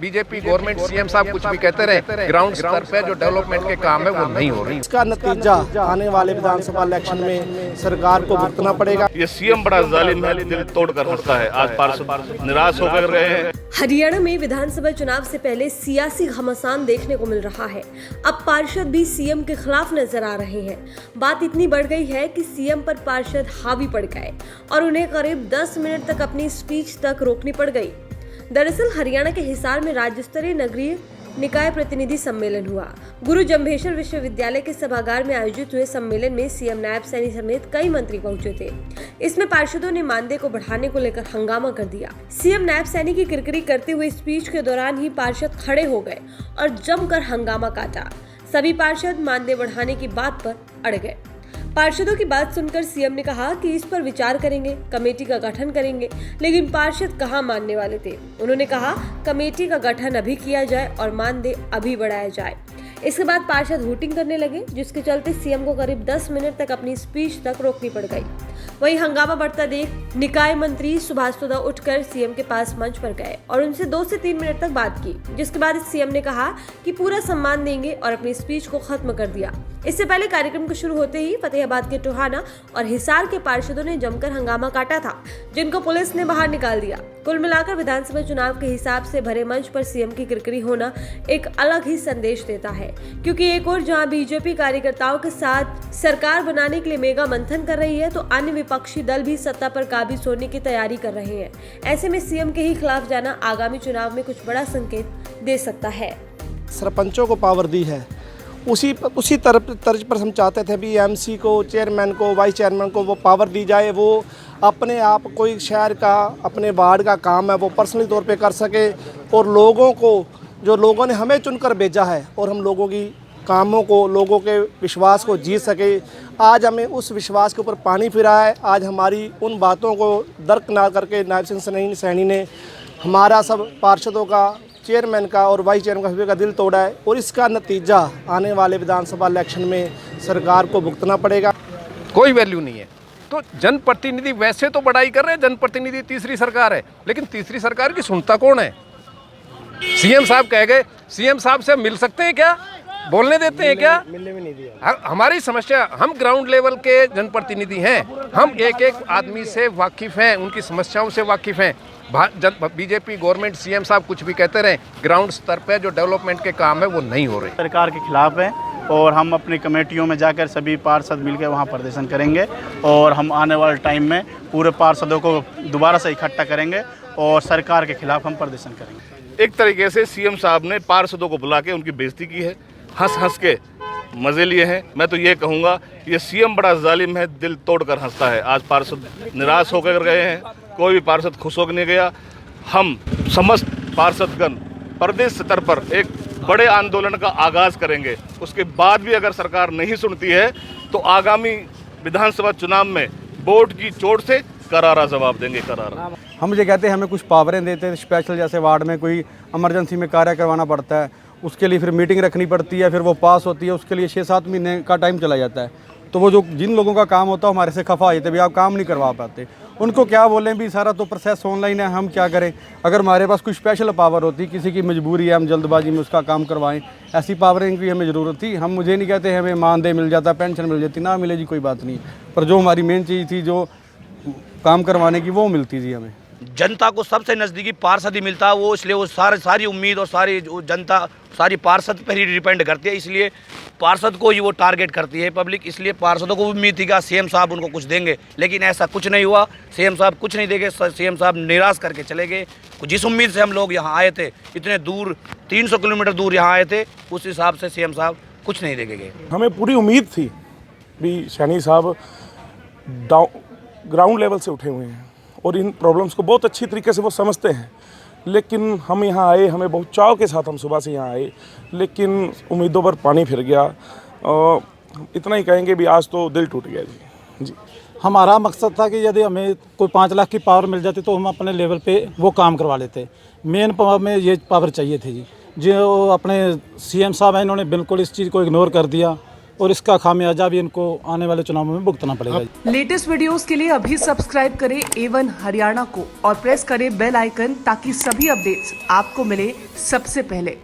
BJP government CM साहब कुछ भी कहते रहे, ग्राउंड स्तर पे जो डेवलपमेंट के काम है वो नहीं हो रही। इसका नतीजा आने वाले विधानसभा इलेक्शन में सरकार को भुगतना पड़ेगा। ये सीएम बड़ा जालिम है, दिल तोड़कर हंसता है। आज पार्षद निराश होकर गए हैं। हरियाणा में विधानसभा चुनाव से पहले सियासी घमासान देखने को मिल रहा है। अब पार्षद भी सीएम के खिलाफ नजर आ रहे हैं। बात इतनी बढ़ गई है कि सीएम पर पार्षद हावी पड़ गए और उन्हें करीब 10 मिनट तक अपनी स्पीच तक रोकनी पड़ गई। दरअसल हरियाणा के हिसार में राज्य स्तरीय नगरीय निकाय प्रतिनिधि सम्मेलन हुआ। गुरु जम्भेश्वर विश्वविद्यालय के सभागार में आयोजित हुए सम्मेलन में सीएम नायब सैनी समेत कई मंत्री पहुंचे थे। इसमें पार्षदों ने मानदेय को बढ़ाने को लेकर हंगामा कर दिया। सीएम नायब सैनी की किरकिरी करते हुए स्पीच के दौरान ही पार्षद खड़े हो गए और जमकर हंगामा काटा। सभी पार्षद मानदेय बढ़ाने की बात पर अड़ गए। पार्षदों की बात सुनकर सीएम ने कहा कि इस पर विचार करेंगे, कमेटी का गठन करेंगे, लेकिन पार्षद कहां मानने वाले थे। उन्होंने कहा कमेटी का गठन अभी किया जाए और मानदेय अभी बढ़ाया जाए। इसके बाद पार्षद वोटिंग करने लगे, जिसके चलते सीएम को करीब 10 मिनट तक अपनी स्पीच तक रोकनी पड़ गई। वहीं हंगामा बढ़ता देख निकाय मंत्री सुभाष सुदा उठकर सीएम के पास मंच पर गए और उनसे 2 से 3 मिनट तक बात की, जिसके बाद सीएम ने कहा कि पूरा सम्मान देंगे और अपनी स्पीच को खत्म कर दिया। इससे पहले कार्यक्रम के शुरू होते ही फतेहाबाद के टोहाना और हिसार के पार्षदों ने जमकर हंगामा काटा था, जिनको पुलिस ने बाहर निकाल दिया। कुल मिलाकर विधानसभा चुनाव के हिसाब से भरे मंच पर सीएम की किरकिरी होना एक अलग ही संदेश देता है, क्योंकि एक और जहां बीजेपी कार्यकर्ताओं के साथ सरकार बनाने के लिए मेगा मंथन कर रही है, तो अन्य विपक्षी दल भी सत्ता पर काबिज होने की तैयारी कर रहे हैं। ऐसे में सीएम के ही खिलाफ जाना आगामी चुनाव में कुछ बड़ा संकेत दे सकता है। सरपंचों को पावर दी है, उसी तर्ज पर हम चाहते थे भी एमसी को, चेयरमैन को, वाइस चेयरमैन को वो पावर दी जाए। वो अपने आप कोई शहर का, अपने वार्ड का काम है वो पर्सनली तौर पे कर सके और लोगों को, जो लोगों ने हमें चुनकर भेजा है और हम लोगों की कामों को, लोगों के विश्वास को जीत सके। आज हमें उस विश्वास के ऊपर पानी फिरा है। आज हमारी उन बातों को दर्क ना करके नायब सैनी ने हमारा सब पार्षदों का, चेयरमैन का और वाइस चेयरमैन का दिल तोड़ा है और इसका नतीजा आने वाले विधानसभा इलेक्शन में सरकार को भुगतना पड़ेगा। कोई वैल्यू नहीं है। तो जनप्रतिनिधि वैसे तो बड़ाई कर रहे हैं, जनप्रतिनिधि तीसरी सरकार है, लेकिन तीसरी सरकार की सुनता कौन है? सीएम साहब कह गए, सीएम साहब से मिल सकते हैं क्या? बोलने देते हैं क्या? मिलने भी नहीं दिया। हमारी समस्या, हम ग्राउंड लेवल के जनप्रतिनिधि हैं, हम एक एक आदमी से वाकिफ हैं, उनकी समस्याओं से वाकिफ हैं। बीजेपी गवर्नमेंट सीएम साहब कुछ भी कहते रहे, ग्राउंड स्तर पे जो डेवलपमेंट के काम है वो नहीं हो रहे। सरकार के खिलाफ है और हम अपनी कमेटियों में जाकर सभी पार्षद मिलकर वहाँ प्रदर्शन करेंगे और हम आने वाले टाइम में पूरे पार्षदों को दोबारा से इकट्ठा करेंगे और सरकार के खिलाफ हम प्रदर्शन करेंगे। एक तरीके से सीएम साहब ने पार्षदों को बुला के उनकी बेइज्जती की है, हंस हंस के मजे लिए हैं। मैं तो ये कहूँगा ये सीएम बड़ा जालिम है, दिल तोड़कर हंसता है। आज पार्षद निराश होकर गए हैं, कोई भी पार्षद खुश होकर नहीं गया। हम समस्त पार्षदगण प्रदेश स्तर पर एक बड़े आंदोलन का आगाज करेंगे। उसके बाद भी अगर सरकार नहीं सुनती है तो आगामी विधानसभा चुनाव में बोर्ड की चोट से करारा जवाब देंगे। करारा हम ये कहते हैं हमें कुछ पावरें देते हैं, स्पेशल जैसे वार्ड में कोई इमरजेंसी में कार्य करवाना पड़ता है, उसके लिए फिर मीटिंग रखनी पड़ती है, फिर वो पास होती है, उसके लिए 6-7 महीने का टाइम चला जाता है। तो वो जो जिन लोगों का काम होता है हमारे से खफा आते, भी आप काम नहीं करवा पाते, उनको क्या बोलें भी सारा तो प्रोसेस ऑनलाइन है, हम क्या करें। अगर हमारे पास कोई स्पेशल पावर होती, किसी की मजबूरी है, हम जल्दबाजी में उसका काम करवाएं, ऐसी पावरें की हमें ज़रूरत थी। हम मुझे नहीं कहते हमें मानदेय मिल जाता, पेंशन मिल जाती, ना मिले जी कोई बात नहीं, पर जो हमारी मेन चीज़ थी जो काम करवाने की वो मिलती थी हमें। जनता को सबसे नज़दीकी पार्षद ही मिलता है, वो इसलिए वो सारी उम्मीद और सारी जनता सारी पार्षद पर ही डिपेंड करती है, इसलिए पार्षद को ही वो टारगेट करती है पब्लिक। इसलिए पार्षदों को भी उम्मीद थी कि सीएम साहब उनको कुछ देंगे, लेकिन ऐसा कुछ नहीं हुआ। सीएम साहब कुछ नहीं देंगे, सीएम साहब निराश करके चले गए। जिस उम्मीद से हम लोग यहाँ आए थे, इतने दूर 300 किलोमीटर दूर यहाँ आए थे, उस हिसाब से सीएम साहब कुछ नहीं देके गए। हमें पूरी उम्मीद थी भी सैनी साहब ग्राउंड लेवल से उठे हुए हैं और इन प्रॉब्लम्स को बहुत अच्छी तरीके से वो समझते हैं, लेकिन हम यहाँ आए, हमें बहुत चाव के साथ हम सुबह से यहाँ आए, लेकिन उम्मीदों पर पानी फिर गया। इतना ही कहेंगे भी आज तो दिल टूट गया जी। हमारा मकसद था कि यदि हमें कोई 5 लाख की पावर मिल जाती तो हम अपने लेवल पे वो काम करवा लेते। मेन पावर में ये पावर चाहिए थी जी। जो अपने सीएम साहब हैं, इन्होंने बिल्कुल इस चीज़ को इग्नोर कर दिया। और इसका खामियाजा भी इनको आने वाले चुनावों में भुगतना पड़ेगा। लेटेस्ट वीडियोस के लिए अभी सब्सक्राइब करें A1 हरियाणा को और प्रेस करें बेल आइकन ताकि सभी अपडेट्स आपको मिले सबसे पहले।